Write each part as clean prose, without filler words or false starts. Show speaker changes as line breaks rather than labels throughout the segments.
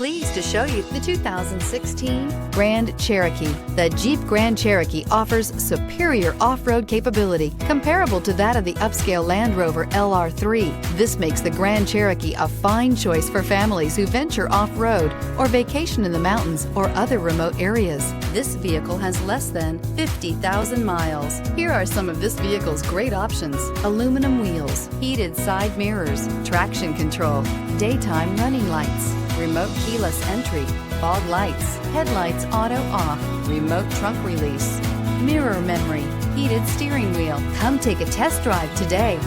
pleased to show you the 2016 Grand Cherokee. The Jeep Grand Cherokee offers superior off-road capability comparable to that of the upscale Land Rover LR3. This makes the Grand Cherokee a fine choice for families who venture off-road or vacation in the mountains or other remote areas. This vehicle has less than 50,000 miles. Here are some of this vehicle's great options: aluminum wheels, heated side mirrors, traction control, daytime running lights, remote keyless entry, fog lights, headlights auto off, remote trunk release, mirror memory, heated steering wheel. Come take a test drive today.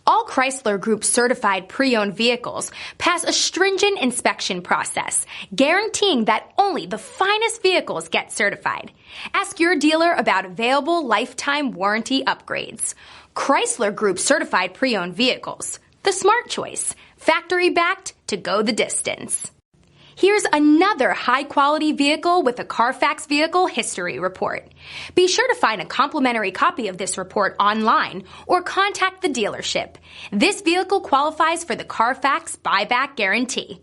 All Chrysler Group certified pre-owned vehicles pass a stringent inspection process, guaranteeing that only the finest vehicles get certified. Ask your dealer about available lifetime warranty upgrades. Chrysler Group certified pre-owned vehicles, the smart choice, factory backed to go the distance. Here's another high-quality vehicle with a Carfax Vehicle History Report. Be sure to find a complimentary copy of this report online or contact the dealership. This vehicle qualifies for the Carfax Buyback Guarantee.